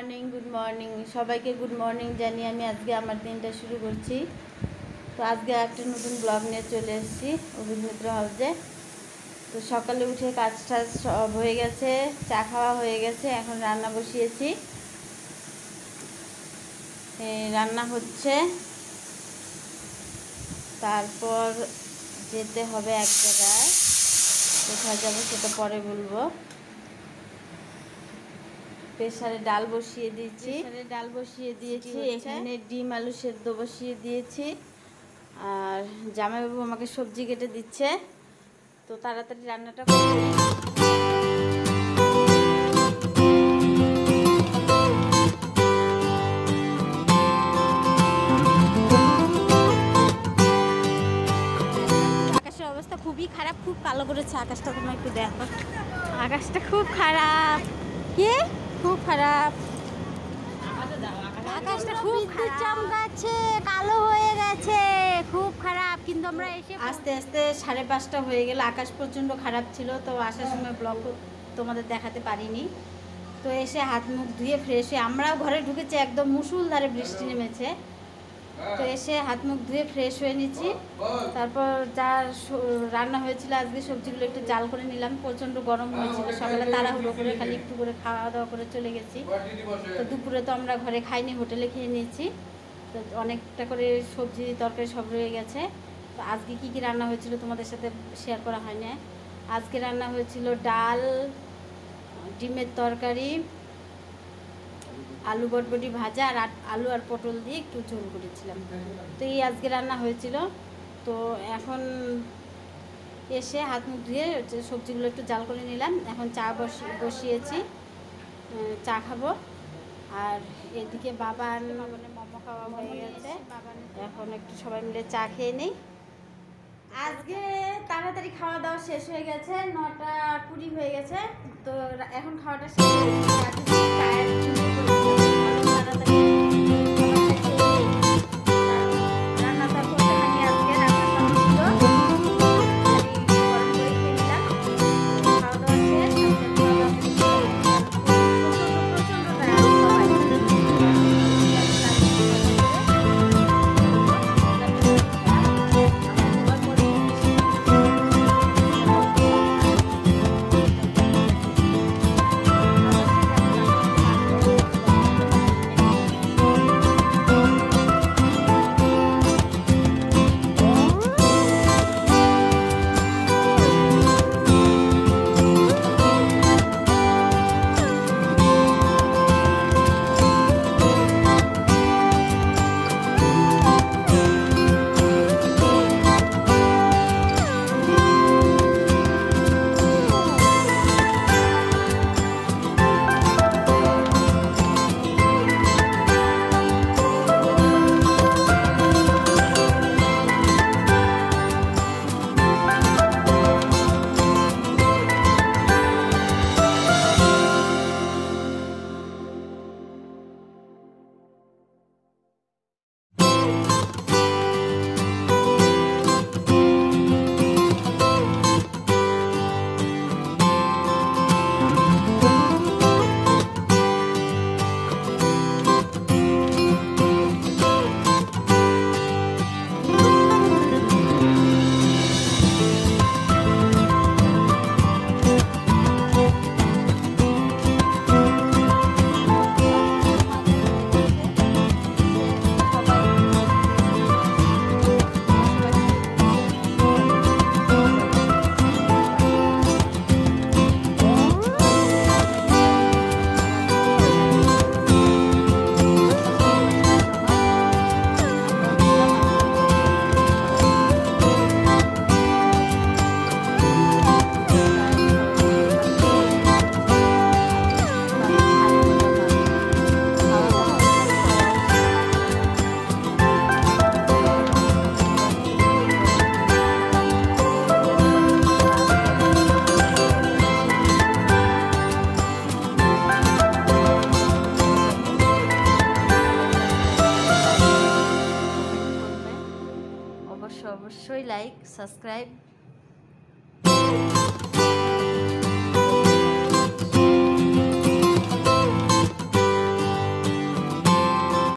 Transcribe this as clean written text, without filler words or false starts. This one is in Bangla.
গুড মর্নিং সবাইকে গুড মর্নিং জানিয়ে আমি আজকে আমার দিনটা শুরু করছি। তো আজকে একটা নতুন ব্লগ নিয়ে চলে এসেছি অভিনেত্র হাউসে। তো সকালে উঠে কাজ টাজ সব হয়ে গেছে, চা খাওয়া হয়ে গেছে, এখন রান্না বসিয়েছি। রান্না হচ্ছে, তারপর যেতে হবে এক জায়গায়, কোথায় যাবো সেটা পরে বলবো। প্রেসারে ডাল বসিয়ে দিয়েছি, এখানে ডিম আলু সেদ্ধ বসিয়ে দিয়েছি, আর জামাইবাবু আমাকে সবজি কেটে দিচ্ছে। তো তাড়াতাড়ি রান্নাটা করে আকাশের অবস্থা খুবই খারাপ, খুব কালো করেছে আকাশটা। তোমরা একটু দেখো, আকাশটা খুব খারাপ, কি খুব খারাপ, আকাশটা খুব চমকাচ্ছে, কালো হয়ে গেছে, খুব খারাপ। কিন্তু আমরা এসে আস্তে আস্তে 5:30 হয়ে গেল, আকাশ প্রচণ্ড খারাপ ছিল। তো আসার সময় ব্লগ তোমাদের দেখাতে পারিনি। তো এসে হাত মুখ ধুয়ে ফ্রেশ হয়ে আমরাও ঘরে ঢুকেছি, একদম মুষলধারে বৃষ্টি নেমেছে। তো এসে হাত মুখ ধুয়ে ফ্রেশ হয়ে নিচ্ছি। তারপর যা রান্না হয়েছিল আজকে সবজিগুলো একটু জাল করে নিলাম, প্রচণ্ড গরম হয়েছিল। সকালে তাড়াহুড়ো করে খালি একটু করে খাওয়া দাওয়া করে চলে গেছি। তো দুপুরে তো আমরা ঘরে খাইনি, হোটেলে খেয়ে নিয়েছি। তো অনেকটা করে সবজি তরকারি সব রয়ে গেছে। তো আজকে কী কী রান্না হয়েছিল তোমাদের সাথে শেয়ার করা হয় না। আজকে রান্না হয়েছিল ডাল, ডিমের তরকারি, আলু বটবটি ভাজা, আর আলু আর পটল দিয়ে একটু ঝোল করেছিলাম। তো এই আজকে রান্না হয়েছিল। তো এখন এসে হাত মুখ ধুয়ে সবজিগুলো একটু জাল করে নিলাম। এখন চা বসিয়েছি, চা খাবো। আর এদিকে বাবার মোমো খাওয়া হয়ে গেছে, এখন একটু সবাই মিলে চা খেয়ে নিই। আজকে তাড়াতাড়ি খাওয়া দাওয়া শেষ হয়ে গেছে, 9:20 হয়ে গেছে। তো এখন খাওয়াটা শেষ হয়ে গেছে। অবশ্যই লাইক, সাবস্ক্রাইব